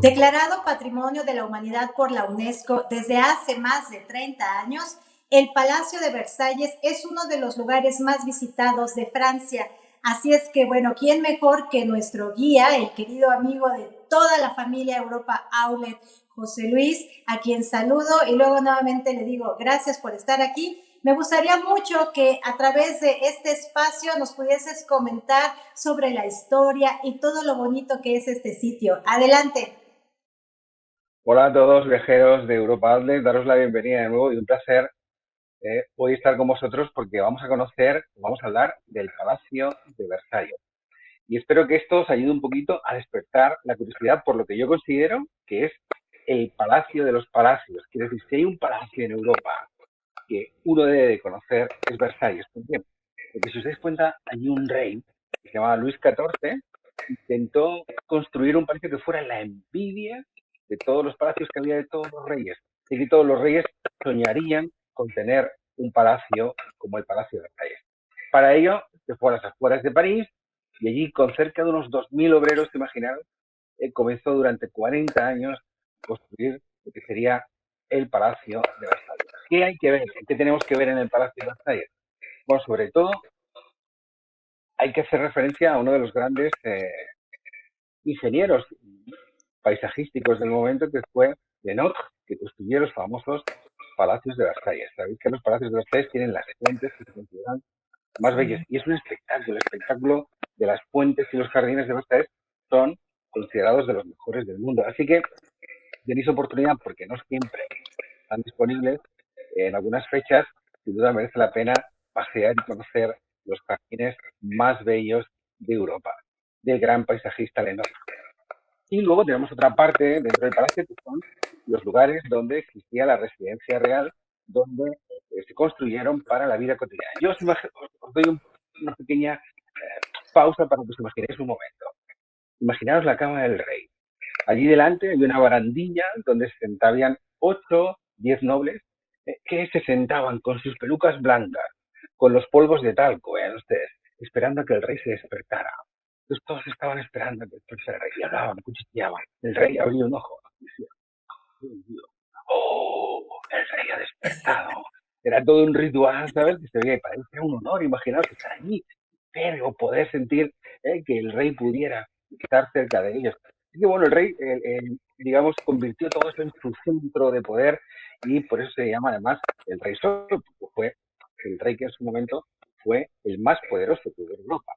Declarado Patrimonio de la Humanidad por la UNESCO desde hace más de 30 años, el Palacio de Versalles es uno de los lugares más visitados de Francia. Así es que, bueno, ¿quién mejor que nuestro guía, el querido amigo de toda la familia Europa Outlet, José Luis, a quien saludo y luego nuevamente le digo gracias por estar aquí? Me gustaría mucho que a través de este espacio nos pudieses comentar sobre la historia y todo lo bonito que es este sitio. Adelante. Hola a todos viajeros de Europa Outlet, daros la bienvenida de nuevo y un placer hoy estar con vosotros porque vamos a hablar del Palacio de Versalles. Y espero que esto os ayude un poquito a despertar la curiosidad por lo que yo considero que es el Palacio de los Palacios. Quiero decir, si hay un palacio en Europa que uno debe de conocer es Versalles. ¿Por qué? Porque si os dais cuenta, hay un rey que se llamaba Luis XIV, intentó construir un palacio que fuera la envidia de todos los palacios que había de todos los reyes. Y que todos los reyes soñarían con tener un palacio como el Palacio de Versalles. Para ello, se fue a las afueras de París y allí, con cerca de unos 2.000 obreros, imaginaros, comenzó durante 40 años a construir lo que sería el Palacio de Versalles. ¿Qué hay que ver? ¿Qué tenemos que ver en el Palacio de Versalles? Bueno, sobre todo hay que hacer referencia a uno de los grandes ingenieros paisajísticos del momento, que fue Lenotre, que construyó los famosos palacios de Versalles. Sabéis que los palacios de Versalles tienen las fuentes que se consideran más bellas y es un espectáculo. El espectáculo de las fuentes y los jardines de Versalles son considerados de los mejores del mundo. Así que tenéis oportunidad, porque no siempre están disponibles, en algunas fechas, sin duda merece la pena pasear y conocer los jardines más bellos de Europa, del gran paisajista Lenotre. Y luego tenemos otra parte dentro del palacio, que son los lugares donde existía la residencia real, donde se construyeron para la vida cotidiana. Yo os doy una pequeña pausa para que os imaginéis un momento. Imaginaos la cama del rey. Allí delante hay una barandilla donde se sentaban 8, 10 nobles que se sentaban con sus pelucas blancas, con los polvos de talco, vean ustedes, esperando a que el rey se despertara. Entonces todos estaban esperando a que despertara el rey y hablaban, cuchicheaban. El rey abría un ojo y decía, ¡oh! El rey ha despertado. Era todo un ritual, ¿sabes? Que se veía y parecía un honor, imaginaos estar allí, pero poder sentir que el rey pudiera estar cerca de ellos. Así que bueno, el rey, digamos, convirtió todo eso en su centro de poder y por eso se llama además el rey Sol, porque fue el rey que en su momento fue el más poderoso que hubo en Europa.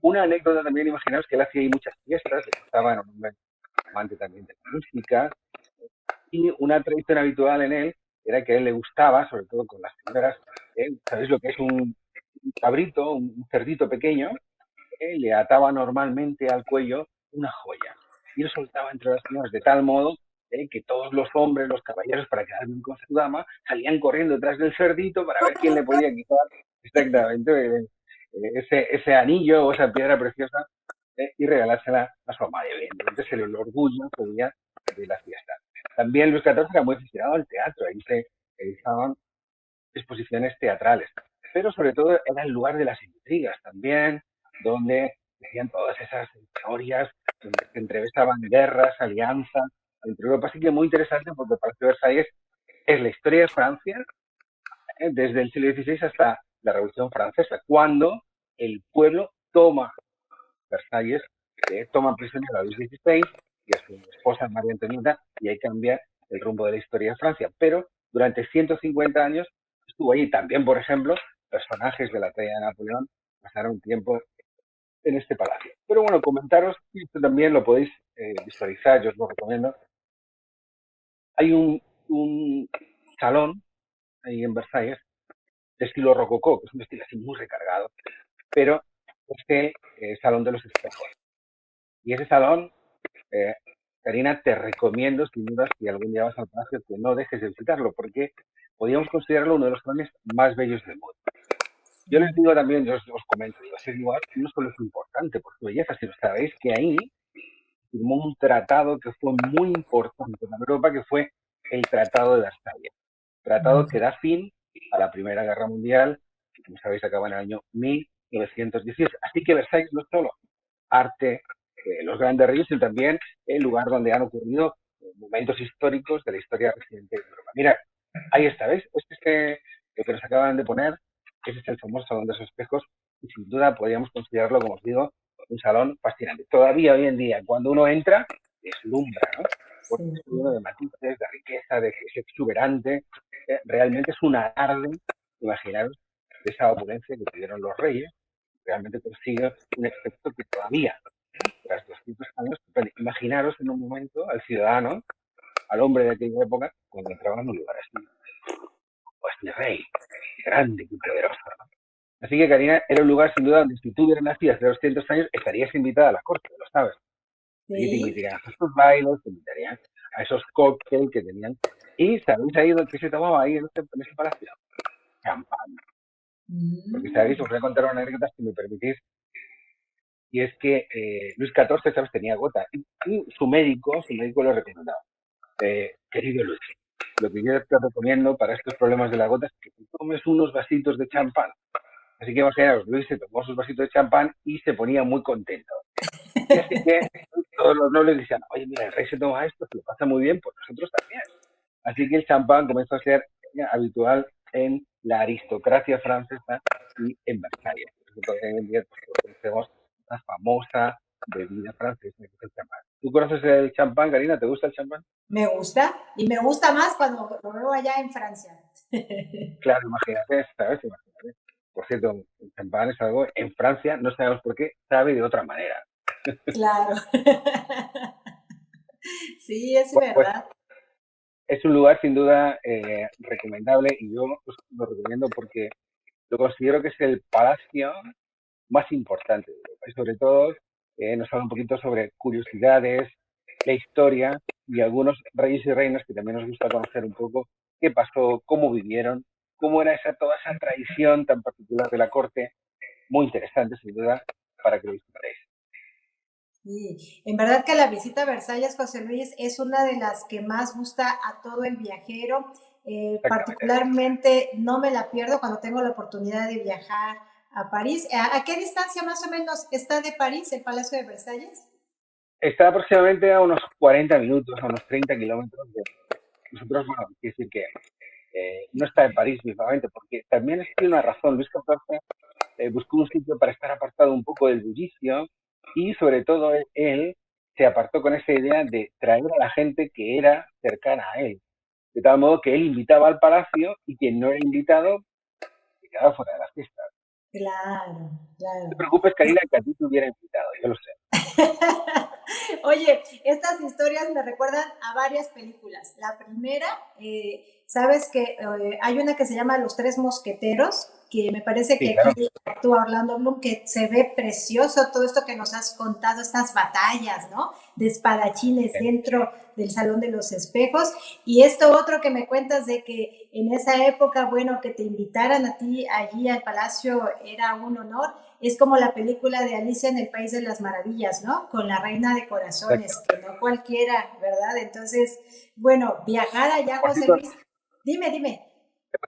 Una anécdota también, imaginaos que él hacía ahí muchas fiestas, le gustaba, era un hombre amante también de la música, y una tradición habitual en él era que a él le gustaba, sobre todo con las señoras, ¿sabéis lo que es un cabrito, un cerdito pequeño? Le ataba normalmente al cuello una joya y lo soltaba entre las señoras de tal modo que todos los hombres, los caballeros, para quedar bien con su dama, salían corriendo detrás del cerdito para ver quién le podía quitar exactamente ese anillo o esa piedra preciosa y regalársela a su amada. Evidentemente se le orgullo todavía de la fiesta. También Luis XIV era muy aficionado al teatro, ahí se realizaban exposiciones teatrales, pero sobre todo era el lugar de las intrigas también, donde decían todas esas historias, donde se entrevistaban guerras, alianzas entre Europa. Así que muy interesante, porque el Palacio de Versalles es la historia de Francia desde el siglo XVI hasta la Revolución Francesa, cuando el pueblo toma Versalles, toma prisionero a Luis XVI y a su esposa María Antonieta, y ahí cambia el rumbo de la historia de Francia. Pero durante 150 años estuvo allí. También, por ejemplo, personajes de la talla de Napoleón pasaron un tiempo en este palacio. Pero bueno, comentaros, y esto también lo podéis visualizar, yo os lo recomiendo. Hay un salón ahí en Versalles de estilo rococó, que es un estilo así muy recargado, pero este salón de los espejos. Y ese salón, eh, Karina, te recomiendo sin duda, si algún día vas al palacio, que no dejes de visitarlo, porque podríamos considerarlo uno de los salones más bellos del mundo. Yo les digo también, yo os comento, digo, ese lugar no solo es importante por su belleza, sino sabéis que ahí firmó un tratado que fue muy importante en Europa, que fue el Tratado de Versalles. Tratado que da fin a la Primera Guerra Mundial, que como sabéis acaba en el año 1918. Así que Versalles no es solo arte, los grandes ríos, sino también el lugar donde han ocurrido momentos históricos de la historia reciente de Europa. Mira, ahí está, ¿ves? Lo que nos acaban de poner, ese es el famoso Salón de los Espejos, y sin duda podríamos considerarlo, como os digo, un salón fascinante. Todavía hoy en día, cuando uno entra, deslumbra, ¿no? Porque Sí. es lleno de matices, de riqueza, de que es exuberante. Realmente es un alarde, imaginaros, de esa opulencia que tuvieron los reyes. Realmente consigue un efecto que todavía, tras 200 años, imaginaros en un momento al ciudadano, al hombre de aquella época, cuando entraba en un lugar así. Pues mi rey, grande y poderoso, ¿no? Así que, Karina, era un lugar sin duda donde si tú hubieras nacido hace 200 años estarías invitada a la corte, lo sabes. Allí te Sí. invitarían a esos bailes, te invitarían a esos cócteles que tenían. ¿Y sabéis ahí qué se tomaba ahí en ese palacio? Champán. Porque, ¿sabéis? Os Mm. voy a contar una anécdota, si me permitís. Y es que Luis XIV, ¿sabes? Tenía gota. Y su médico le recomendaba, querido Luis, lo que yo te recomiendo para estos problemas de la gota es que te tomes unos vasitos de champán. Así que imaginaos, Luis se tomó sus vasitos de champán y se ponía muy contento. Y así que todos los nobles decían, oye, mira, el rey se toma esto, se lo pasa muy bien, pues nosotros también. Así que el champán comenzó a ser habitual en la aristocracia francesa y en Versalles. Por eso todavía hoy en día pues, conocemos la famosa bebida francesa que es el champán. ¿Tú conoces el champán, Karina? ¿Te gusta el champán? Me gusta y me gusta más cuando lo veo allá en Francia. Claro, imagínate, ¿sabes? Imagínate. Por cierto, el champán es algo, en Francia, no sabemos por qué, sabe de otra manera. Claro. Sí, es Bueno, pues verdad. es un lugar sin duda recomendable y yo pues, lo recomiendo porque lo considero que es el palacio más importante de Europa y sobre todo nos habla un poquito sobre curiosidades, la historia y algunos reyes y reinas que también nos gusta conocer un poco qué pasó, cómo vivieron, cómo era toda esa tradición tan particular de la corte, muy interesante sin duda para que lo disfrutéis. Sí, en verdad que la visita a Versalles, José Luis, es una de las que más gusta a todo el viajero. Exactamente. Particularmente no me la pierdo cuando tengo la oportunidad de viajar a París. ¿A qué distancia más o menos está de París el Palacio de Versalles? Está aproximadamente a unos 40 minutos, a unos 30 kilómetros de nosotros, bueno, quiere decir que no está en París mismamente, porque también tiene una razón. Luis XIV buscó un sitio para estar apartado un poco del bullicio y sobre todo él se apartó con esa idea de traer a la gente que era cercana a él. De tal modo que él invitaba al palacio y quien no era invitado se quedaba fuera de las fiestas. Claro, No te claro. preocupes, Karina, que a ti te hubiera invitado, yo lo sé. Oye, estas historias me recuerdan a varias películas. La primera, sabes que hay una que se llama Los Tres Mosqueteros, que me parece Sí, que claro. aquí actúa Orlando Bloom, que se ve precioso todo esto que nos has contado, estas batallas, ¿no? De espadachines dentro del Salón de los Espejos. Y esto otro que me cuentas de que en esa época, bueno, que te invitaran a ti allí al palacio era un honor. Es como la película de Alicia en el País de las Maravillas, ¿no? Con la Reina de Corazones, que no cualquiera, ¿verdad? Entonces, bueno, viajar allá, Por José cierto, Luis. Dime, dime.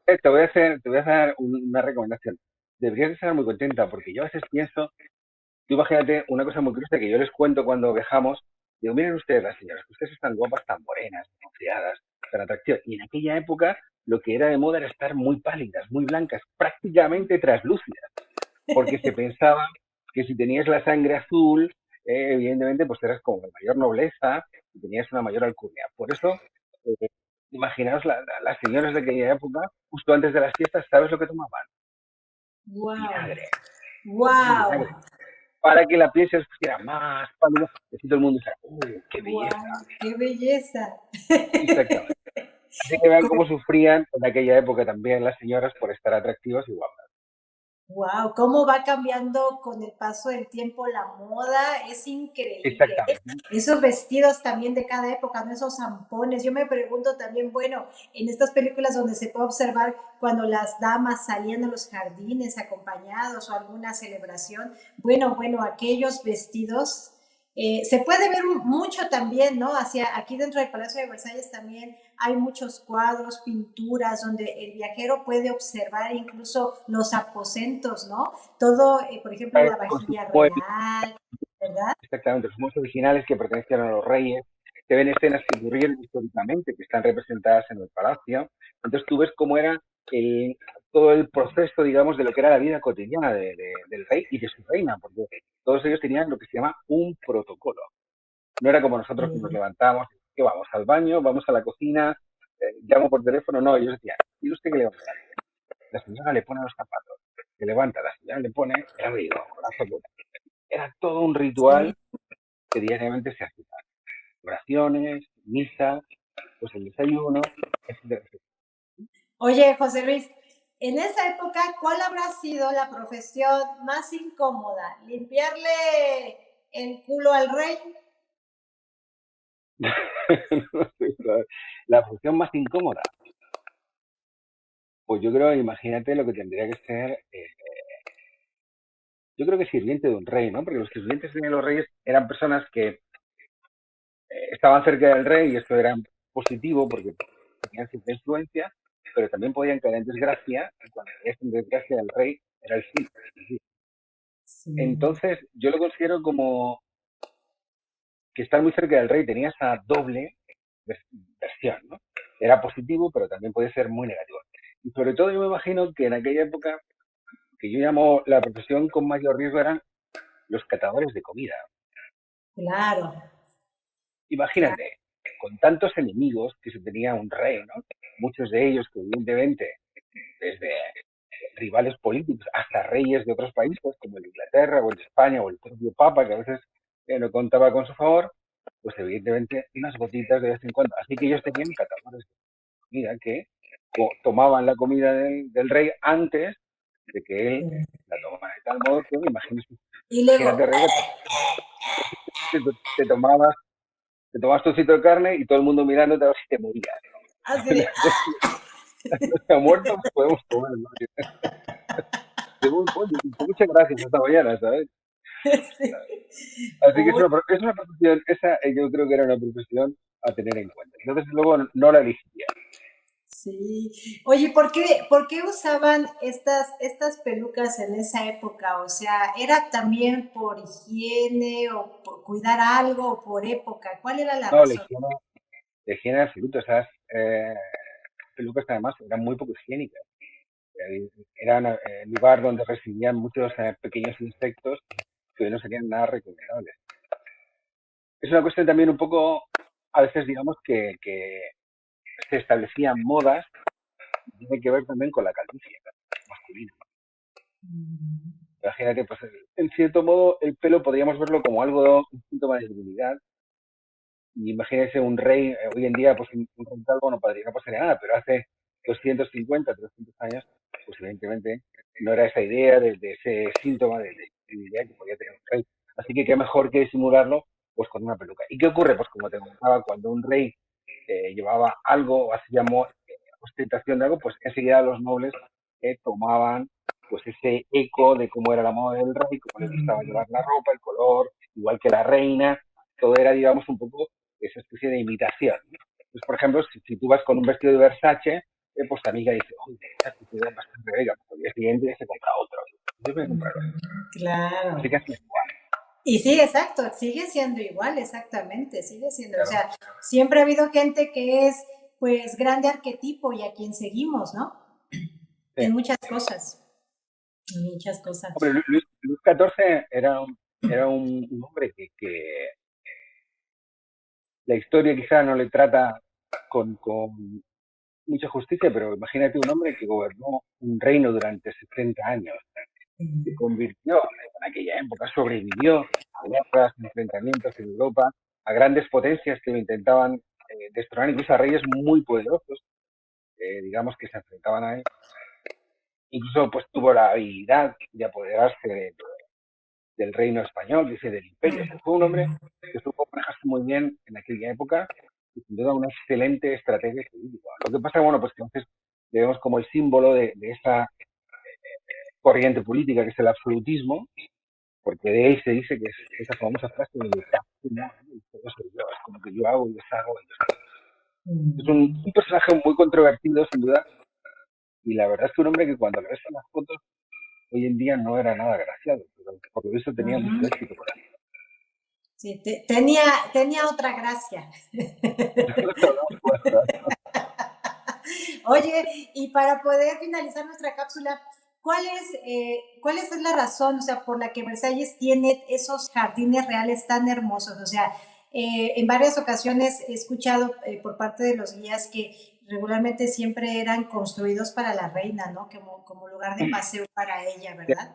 te voy a dar una recomendación. Deberías estar muy contenta porque yo a veces pienso, tú imagínate una cosa muy curiosa que yo les cuento cuando viajamos. Digo, miren ustedes, las señoras, que ustedes están guapas, tan morenas, bronceadas, tan atractivas. Y en aquella época lo que era de moda era estar muy pálidas, muy blancas, prácticamente translúcidas, porque se pensaba que si tenías la sangre azul, evidentemente, pues eras como de mayor nobleza y tenías una mayor alcurnia. Por eso, eh, imaginaos las señoras de aquella época, justo antes de las fiestas, ¿sabes lo que tomaban? Wow, Vinagre, tomar vinagre, wow, para que la piel se les pusiera más pálida, y así todo el mundo dice, qué belleza! wow, qué belleza. Exactamente. Así que vean cómo sufrían en aquella época también las señoras por estar atractivas y guapas. Wow, cómo va cambiando con el paso del tiempo la moda, es increíble. Exactamente. Esos vestidos también de cada época, ¿no? Esos zampones. Yo me pregunto también, bueno, en estas películas donde se puede observar cuando las damas salían de los jardines acompañados o alguna celebración, bueno, aquellos vestidos. Se puede ver mucho también, ¿no? Hacia aquí dentro del Palacio de Versalles también hay muchos cuadros, pinturas, donde el viajero puede observar incluso los aposentos, ¿no? Todo, por ejemplo, la Con sus vajilla muebles, real. ¿verdad? exactamente, los monos originales que pertenecían a los reyes, se ven escenas que ocurrieron históricamente, que están representadas en el palacio. Entonces tú ves cómo era el, todo el proceso, digamos, de lo que era la vida cotidiana del rey y de su reina, porque todos ellos tenían lo que se llama un protocolo. No era como nosotros que nos Sí. levantamos, que vamos al baño, vamos a la cocina, llamo por teléfono, no, ellos decían, ¿y usted qué le va a hacer? La señora le pone los zapatos, se levanta, la señora le pone el abrigo, era todo un Sí. ritual que diariamente se hacía. Oraciones, misa, pues el desayuno, etcétera, etcétera. Oye, José Luis, en esa época, ¿cuál habrá sido la profesión más incómoda? ¿Limpiarle el culo al rey? No sé, la función más incómoda, pues yo creo, imagínate lo que tendría que ser, yo creo que sirviente de un rey, ¿no? Porque los sirvientes de los reyes eran personas que estaban cerca del rey y esto era positivo porque tenían cierta influencia, pero también podían caer en desgracia y cuando caías en desgracia del rey era el fin. Sí, Entonces yo lo considero como que estar muy cerca del rey tenía esa doble versión, ¿no? Era positivo, pero también puede ser muy negativo. Y sobre todo yo me imagino que en aquella época, que yo llamo la profesión con mayor riesgo, eran los catadores de comida. claro, claro. Imagínate, con tantos enemigos que se tenía un rey, ¿no? Muchos de ellos que evidentemente, desde rivales políticos hasta reyes de otros países, como el de Inglaterra o el de España o el propio Papa, que a veces no contaba con su favor, pues evidentemente unas gotitas de vez en cuando. Así que ellos tenían catadores de comida que tomaban la comida del rey antes de que él la tomara. De tal modo que, Y luego, imagínate, rey, te, te tomabas te tomabas tu trocito de carne y todo el mundo mirándote a ver si te morías. así de, Está muerto, pues podemos comer, ¿no? Oye, muchas gracias hasta mañana, ¿sabes? sí. Así que Uy, es una profesión, esa yo creo que era una profesión a tener en cuenta. Entonces luego no la elegiría. sí. Oye, por qué usaban estas pelucas en esa época? O sea, ¿era también por higiene o por cuidar algo o por época? ¿Cuál era la No, razón? la higiene absoluta. Esas pelucas además eran muy poco higiénicas. Eran el lugar donde residían muchos pequeños insectos que hoy no serían nada recomendables. Es una cuestión también un poco, a veces digamos que se establecían modas y tiene que ver también con la calvicie masculina. Mm, Imagínate, pues en cierto modo el pelo podríamos verlo como algo, un síntoma de debilidad. Y imagínese un rey, hoy en día pues un rey calvo no podría, no pasaría nada, pero hace 250, 300 años, pues evidentemente no era esa idea de ese síntoma de debilidad que podía tener un rey. Así que qué mejor que disimularlo pues con una peluca. ¿Y qué ocurre? Pues como te comentaba, cuando un rey llevaba algo o hacía ostentación de algo, pues enseguida los nobles tomaban pues ese eco de cómo era la moda del rey, cómo le gustaba llevar la ropa, el color, igual que la reina, todo era, digamos, un poco esa especie de imitación. Pues, por ejemplo, si tú vas con un vestido de Versace, pues tu amiga dice, oye, Versace te veo bastante belga, pues al día siguiente se compra otro. Yo voy a comprar otro. Así claro. que así es igual. Y sí, exacto, sigue siendo igual, exactamente, sigue siendo, o Claro. sea, siempre ha habido gente que es, pues, grande arquetipo y a quien seguimos, ¿no? Sí. En muchas cosas, en muchas cosas. Hombre, Luis XIV era un hombre que la historia quizá no le trata con mucha justicia, pero imagínate un hombre que gobernó un reino durante 70 años, se convirtió en aquella época, sobrevivió a guerras, enfrentamientos en Europa, a grandes potencias que lo intentaban destronar, incluso a reyes muy poderosos, digamos, que se enfrentaban a él. Incluso pues tuvo la habilidad de apoderarse del reino español, dice, del imperio. O sea, fue un hombre que supo manejarse muy bien en aquella época y sin duda una excelente estrategia política. Lo que pasa, bueno, pues que entonces le vemos como el símbolo de esa corriente política que es el absolutismo, porque de él se dice que es esa famosa frase de ¿no? Todo soy yo, es como que yo hago y deshago. Es un personaje muy controvertido, sin duda, y la verdad es que un hombre que cuando le ves en las fotos, hoy en día no era nada agraciado, pero por lo visto tenía mucho éxito por ahí. Sí, tenía otra gracia. Oye, y para poder finalizar nuestra cápsula, ¿cuál es la razón, o sea, por la que Versalles tiene esos jardines reales tan hermosos? O sea, en varias ocasiones he escuchado por parte de los guías que regularmente siempre eran construidos para la reina, ¿no? Como lugar de paseo para ella, ¿verdad?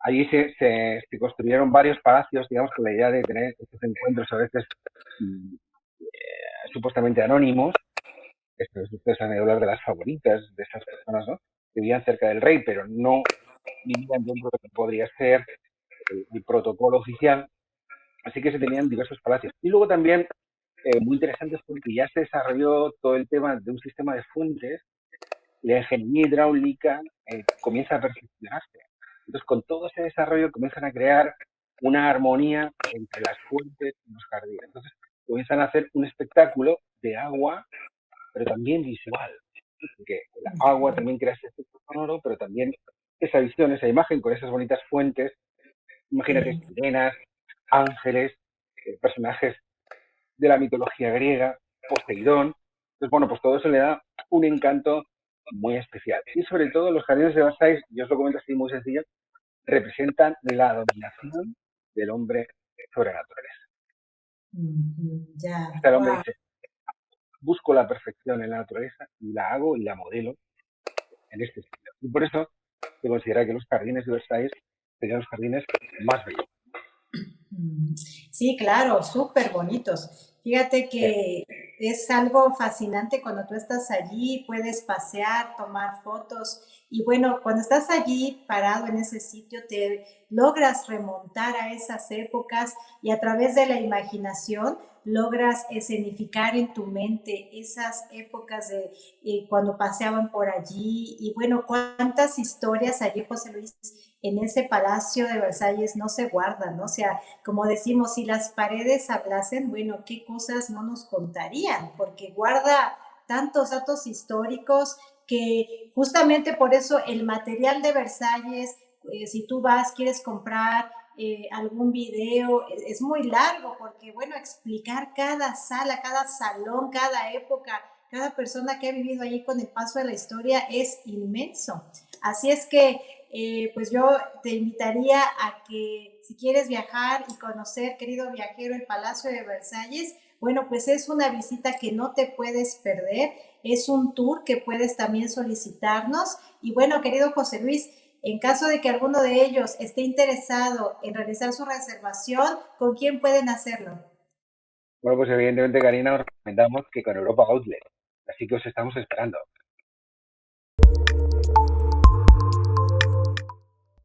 Allí se construyeron varios palacios, digamos, con la idea de tener estos encuentros a veces mm, supuestamente anónimos. Ustedes han oído hablar de las favoritas de esas personas, ¿no? Que vivían cerca del rey, pero no vivían dentro de lo que podría ser el protocolo oficial. Así que se tenían diversos palacios. Y luego también, muy interesante, fue que ya se desarrolló todo el tema de un sistema de fuentes y la ingeniería hidráulica comienza a perfeccionarse. Entonces, con todo ese desarrollo comienzan a crear una armonía entre las fuentes y los jardines. Entonces, comienzan a hacer un espectáculo de agua, pero también visual. Porque el agua también crea ese efecto sonoro, pero también esa visión, esa imagen con esas bonitas fuentes. Imagínate sirenas, ángeles, personajes de la mitología griega, Poseidón. Entonces, bueno, pues todo eso le da un encanto muy especial. Y sobre todo los jardines de Versailles, yo os lo comento así muy sencillo, representan la dominación del hombre sobre la naturaleza. Ya, Hasta el hombre wow. dice, busco la perfección en la naturaleza y la hago y la modelo en este estilo. Y por eso se considera que los jardines de Versailles serían los jardines más bellos. Sí, claro, súper bonitos. Fíjate Eh, que es algo fascinante cuando tú estás allí, puedes pasear, tomar fotos y bueno, cuando estás allí parado en ese sitio te logras remontar a esas épocas y a través de la imaginación logras escenificar en tu mente esas épocas de cuando paseaban por allí y bueno, cuántas historias allí, José Luis, en ese palacio de Versalles no se guardan, ¿no? O sea, como decimos, si las paredes hablasen, bueno, qué cosas no nos contarían, porque guarda tantos datos históricos que justamente por eso el material de Versalles, si tú vas, quieres comprar algún video, es muy largo, porque bueno, explicar cada sala, cada salón, cada época, cada persona que ha vivido allí con el paso de la historia es inmenso. Así es que pues yo te invitaría a que si quieres viajar y conocer, querido viajero, el Palacio de Versalles, bueno, pues es una visita que no te puedes perder, es un tour que puedes también solicitarnos. Y bueno, querido José Luis, en caso de que alguno de ellos esté interesado en realizar su reservación, ¿con quién pueden hacerlo? bueno, pues evidentemente, Karina, os recomendamos que con Europa Outlet. Así que os estamos esperando.